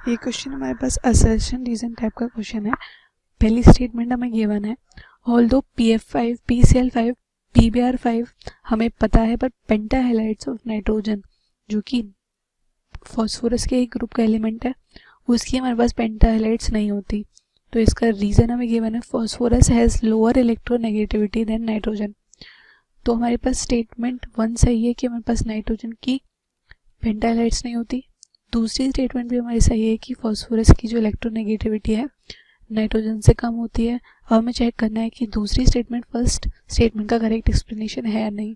ये क्वेश्चन हमारे पास assertion reason type का क्वेश्चन है। पहली स्टेटमेंट हमें गिवन है, ऑल्दो PF5 PCl5 PBr5 हमें पता है, पर पेंटा हैलाइड्स ऑफ नाइट्रोजन जो कि फॉस्फोरस के एक ग्रुप का एलिमेंट है, उसकी हमारे पास पेंटा हैलाइड्स नहीं होती। तो इसका रीजन हमें गिवन है, phosphorus has lower electronegativity than nitrogen. तो हमारे पास स्टेटमेंट 1 सही है कि हमारे पास नाइट्रोजन की पेंटा हैलाइड्स नहीं होती। दूसरी स्टेटमेंट भी हमारी सही है कि फॉस्फोरस की जो इलेक्ट्रोनेगेटिविटी है नाइट्रोजन से कम होती है। अब हमें चेक करना है कि दूसरी स्टेटमेंट फर्स्ट स्टेटमेंट का करेक्ट एक्सप्लेनेशन है या नहीं।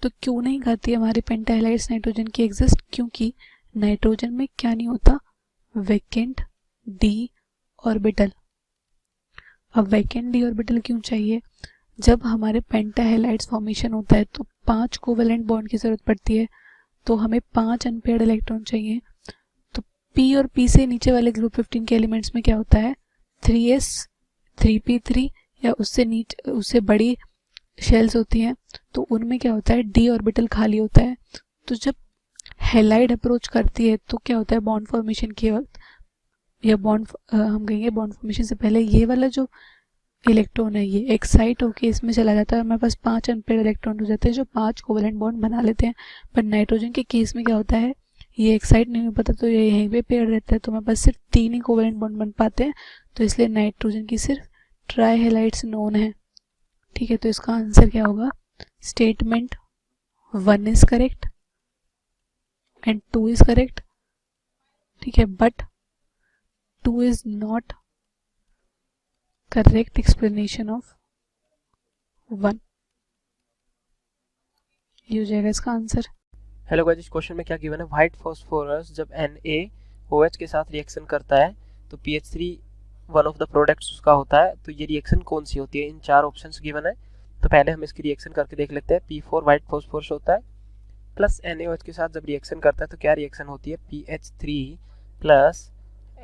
तो क्यों नहीं करती हमारी पेंटा हैलाइड्स नाइट्रोजन की एग्जिस्ट? क्योंकि नाइट्रोजन में क्या नहीं होता, वैकेंट डी ऑर्बिटल। अब वैकेंट डी ऑर्बिटल क्यों चाहिए? जब हमारे पेंटा हैलाइड्स फॉर्मेशन होता है तो 5 कोवेलेंट बॉन्ड की जरूरत पड़ती है, तो हमें 5 अनपेयर्ड इलेक्ट्रॉन चाहिए। तो P और P से नीचे वाले ग्रुप 15 के एलिमेंट्स में क्या होता है, 3s 3p3 या उससे बड़ी शेल्स होती हैं, तो उनमें क्या होता है, d ऑर्बिटल खाली होता है। तो जब हैलाइड अप्रोच करती है तो क्या होता है, बॉन्ड फॉर्मेशन के वक्त या बॉन्ड हम कहेंगे बॉन्ड फॉर्मेशन से पहले ये वाला जो इलेक्ट्रॉन है ये एक्साइट होके इसमें चला जाता है और हमारे पास 5 अनपेयर्ड इलेक्ट्रॉन हो जाते हैं जो 5 कोवेलेंट बॉन्ड बना लेते हैं। पर नाइट्रोजन के केस में क्या होता है, ये एक्साइट नहीं हो पाता, तो ये यहीं पे पेयर रहता है, तो हमारे पास सिर्फ 3 ही कोवेलेंट बॉन्ड बन पाते हैं। तो इसलिए नाइट्रोजन की सिर्फ ट्राई हैलाइड्स नोन है। ठीक है, तो इसका आंसर क्या होगा, statement 1 is correct and 2 is correct. ठीक है, but 2 is not correct explanation of 1। ये हो जाएगा इसका आंसर। हेलो गाइस, इस क्वेश्चन में क्या गिवन है, व्हाइट फास्फोरस जब NaOH के साथ रिएक्शन करता है तो PH3 one of the products उसका होता है। तो ये रिएक्शन कौन सी होती है? इन 4 ऑप्शंस गिवन है। तो पहले हम इसकी रिएक्शन करके देख लेते हैं। P4 व्हाइट फास्फोरस होता है प्लस NaOH के साथ जब रिएक्शन करता है तो क्या रिएक्शन होती है, PH3 प्लस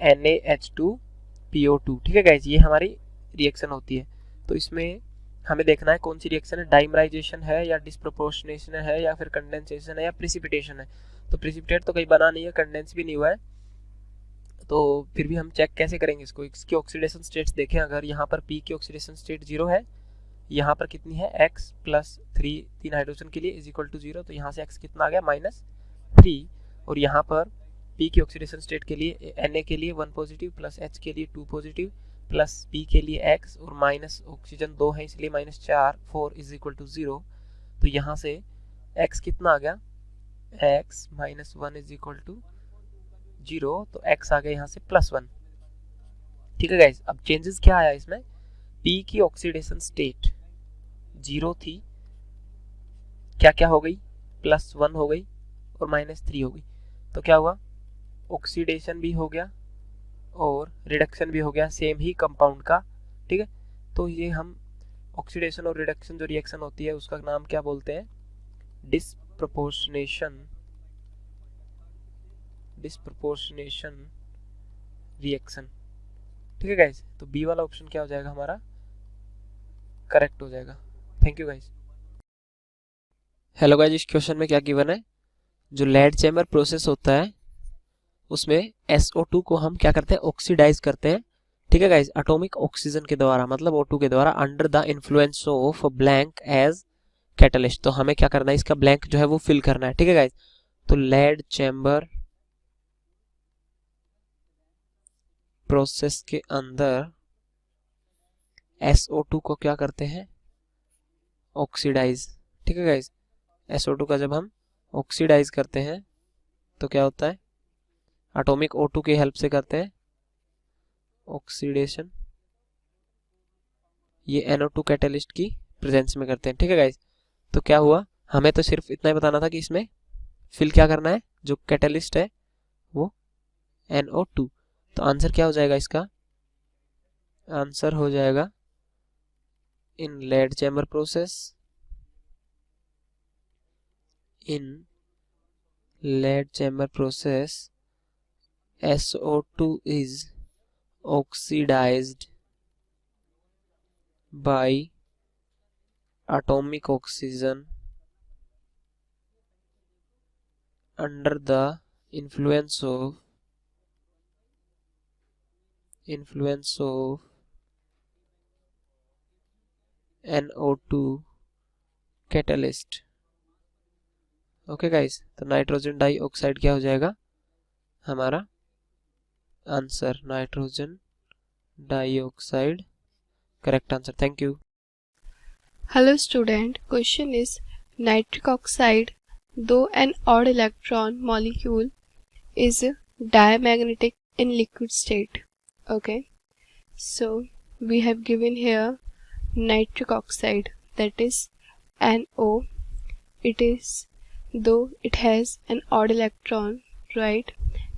NaH2PO2। ठीक है गाइस, ये हमारी रिएक्शन होती है। तो इसमें हमें देखना है कौन सी रिएक्शन है, डाइमराइजेशन है या डिस्प्रोपोर्शनेशन है या फिर कंडेंसेशन है या प्रिसिपिटेशन है। तो प्रिसिपिटेट तो कहीं बना नहीं है, कंडेंस भी नहीं हुआ है, तो फिर भी हम चेक कैसे करेंगे इसको। इसकी ऑक्सीडेशन स्टेट्स देखें, अगर यहाँ पर P की ऑक्सीडेशन स्टेट 0 है, यहाँ पर कितनी है x प्लस 3 हाइड्रोजन के लिए इज इक्वल टू 0, तो यहाँ से x कितना आ गया -3। और यहाँ पर P की ऑक्सीडेशन स्टेट के लिए Na के लिए 1 पॉजिटिव प्लस H के लिए 2 पॉजिटिव प्लस P के लिए x और माइनस ऑक्सीजन 2 है इसलिए -4 इज इक्वल टू 0। तो यहाँ से x कितना आ गया, x -1 इज इक्वल टू 0, तो x आ गया यहाँ से +1। ठीक है गाइज, अब चेंजेस क्या आया इसमें, P की ऑक्सीडेशन स्टेट 0 थी, क्या क्या हो गई, +1 हो गई और -3 हो गई। तो क्या हुआ, ऑक्सीडेशन भी हो गया और रिडक्शन भी हो गया सेम ही कंपाउंड का। ठीक है, तो ये हम ऑक्सीडेशन और रिडक्शन जो रिएक्शन होती है उसका नाम क्या बोलते हैं, डिस्प्रपोर्शनेशन रिएक्शन। ठीक है गाइज, तो बी वाला ऑप्शन क्या हो जाएगा हमारा, करेक्ट हो जाएगा। Thank you guys. Hello guys, इस क्वेश्चन में क्या गिवन है, जो लेड चैम्बर प्रोसेस होता है उसमें SO2 को हम क्या करते हैं, ऑक्सीडाइज करते हैं। ठीक है गाइज, एटॉमिक ऑक्सीजन के द्वारा, मतलब O2 के द्वारा, under the influence of blank as catalyst. तो हमें क्या करना है, इसका ब्लैंक जो है वो फिल करना है। ठीक है गाइज, तो लेड चैम्बर प्रोसेस के अंदर SO2 को क्या करते हैं, ऑक्सीडाइज। ठीक है गाइज, SO2 का जब हम ऑक्सीडाइज करते हैं तो क्या होता है, एटॉमिक O2 की हेल्प से करते हैं ऑक्सीडेशन, ये NO2 कैटलिस्ट की प्रेजेंस में करते हैं। ठीक है गाइज, तो क्या हुआ, हमें तो सिर्फ इतना ही बताना था कि इसमें फिल क्या करना है, जो कैटलिस्ट है वो NO2। तो आंसर क्या हो जाएगा इसका, आंसर हो जाएगा इन lead chamber process, in lead chamber process SO2 is oxidized by atomic oxygen under the influence of influence of NO2 catalyst. Okay guys, तो नाइट्रोजन डाइऑक्साइड क्या हो जाएगा हमारा answer? Nitrogen dioxide correct answer. Thank you. Hello student, question is nitric oxide, though an odd electron molecule, is diamagnetic in liquid state. Okay, so we have given here nitric oxide, that is NO. It is, though it has an odd electron, right?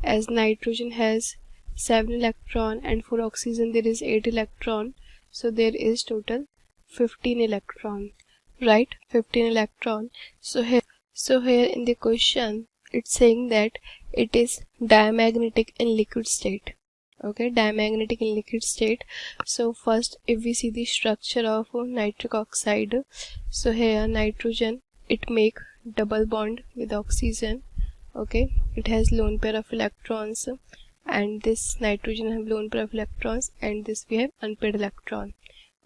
As nitrogen has 7 electron and for oxygen there is 8 electron, so there is total 15 electron, right? 15 electron. So here in the question it's saying that it is diamagnetic in liquid state. Okay, diamagnetic in liquid state. So first if we see the structure of nitric oxide, so here nitrogen, it make double bond with oxygen. Okay, it has lone pair of electrons, and this nitrogen have lone pair of electrons, and this we have unpaired electron.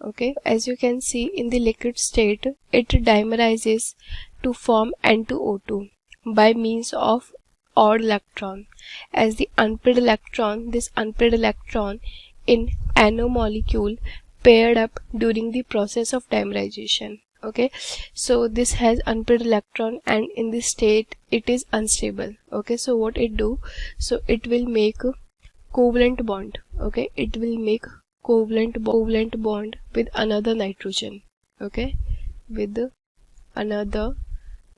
Okay, as you can see in the liquid state, it dimerizes to form N2O2 by means of odd electron. As the unpaired electron, this unpaired electron in NO molecule paired up during the process of dimerization. Okay, so this has unpaired electron and in this state it is unstable. Okay, so what it do, so it will make a covalent bond. Okay, it will make covalent bond with another nitrogen. Okay, with another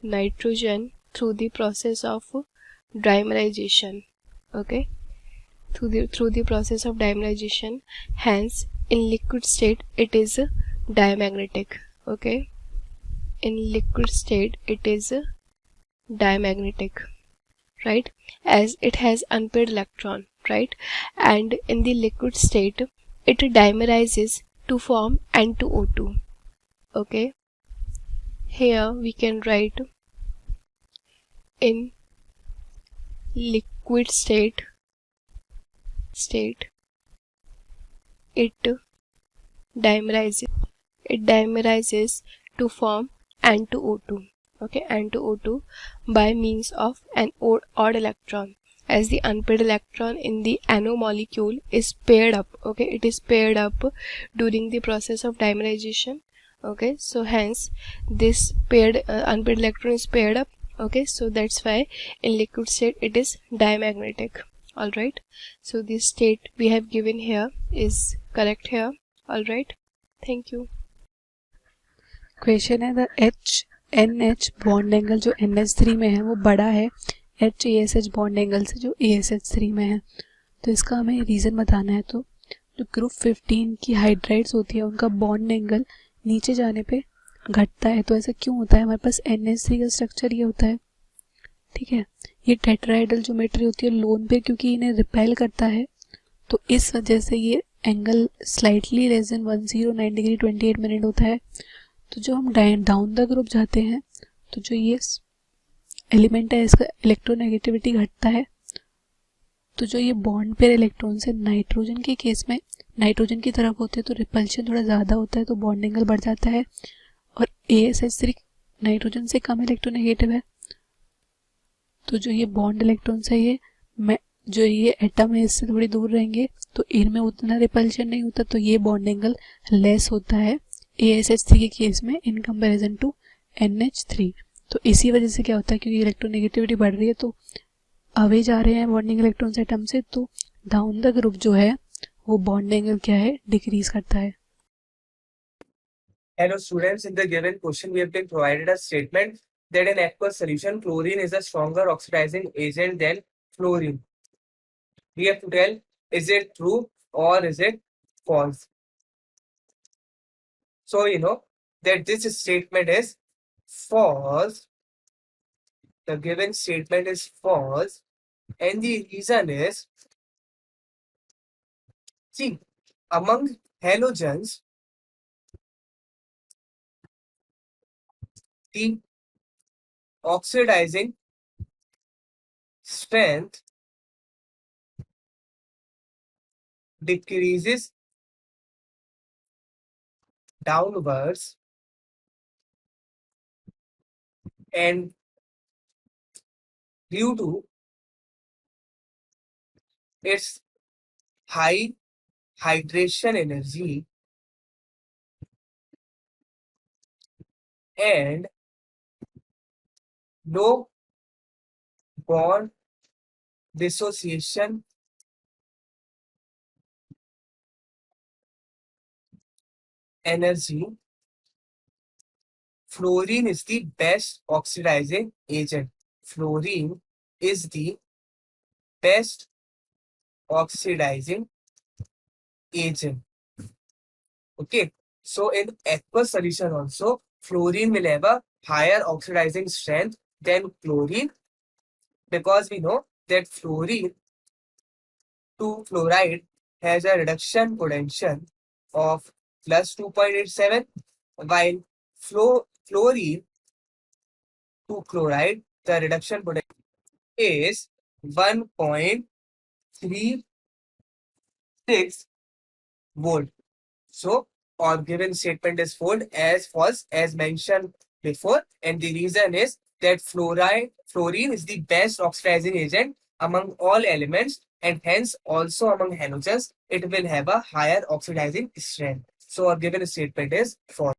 nitrogen through the process of dimerization. Okay, through the process of dimerization. Hence in liquid state it is diamagnetic. Okay, in liquid state it is diamagnetic, right? As it has unpaired electron, right? And in the liquid state it dimerizes to form N2O2. Okay, here we can write in liquid state it dimerizes to form N2O2. Okay, N2O2 by means of an odd electron, as the unpaired electron in the NO molecule is paired up. Okay, it is paired up during the process of dimerization. Okay, so hence this paired unpaired electron is paired up. Okay, so that's why in liquid state it is diamagnetic. All right, so this state we have given here is correct here. All right, thank you. Question है the H N H bond angle जो NH3 में है वो बड़ा है HASH bond angle से जो ASH3 में है. तो इसका हमें रीज़न बताना है. तो जो ग्रुप 15 की हाइड्राइड्स होती है उनका बॉन्ड एंगल नीचे जाने पे घटता है. तो ऐसा क्यों होता है? हमारे पास NH3 का स्ट्रक्चर ये होता है, ठीक है. ये टेट्राहेड्रल ज्योमेट्री होती है लोन पे, क्योंकि इन्हें रिपेल करता है तो इस वजह से ये angle slightly less than 109 degree 28 minute होता है. तो जो हम डाउन द ग्रुप जाते हैं तो जो ये एलिमेंट है इसका इलेक्ट्रोनेगेटिविटी घटता है. तो जो ये बॉन्ड पेयर इलेक्ट्रॉन से नाइट्रोजन के केस में नाइट्रोजन की तरफ होते हैं तो रिपल्शन थोड़ा ज़्यादा होता है, तो बॉन्ड एंगल बढ़ जाता है. और ASH3 नाइट्रोजन से कम इलेक्ट्रोनेगेटिव है, तो जो ये बॉन्ड इलेक्ट्रॉन्स है ये जो ये एटम है इससे थोड़ी दूर रहेंगे तो इनमें उतना रिपल्शन नहीं होता, तो ये बॉन्ड एंगल लेस होता है ASH3 के केस में इन कंपैरिजन टू NH3. तो इसी वजह से क्या होता है, क्योंकि इलेक्ट्रोनेगेटिविटी बढ़ रही है तो अवे जा रहे हैं बॉन्डिंग इलेक्ट्रॉन्स एटम से, तो डाउन द ग्रुप जो है वो बॉन्ड एंगल क्या है, डिक्रीज करता है. Hello students, in the given question we have been provided a statement that in aqueous solution chlorine is a stronger oxidizing agent than fluorine. We have to tell is it true or is it false. So you know that this statement is false. The given statement is false, and the reason is, see, among halogens the oxidizing strength decreases downwards and due to its high hydration energy and low bond dissociation energy, fluorine is the best oxidizing agent. Fluorine is the best oxidizing agent. Okay, so in aqueous solution also, fluorine will have a higher oxidizing strength than chlorine, because we know that fluorine to fluoride has a reduction potential of plus 2.87, while fluorine to chloride, the reduction potential is 1.36 volt. So our given statement is false as mentioned before, and the reason is that fluorine is the best oxidizing agent among all elements, and hence also among halogens it will have a higher oxidizing strength. So our given statement is false.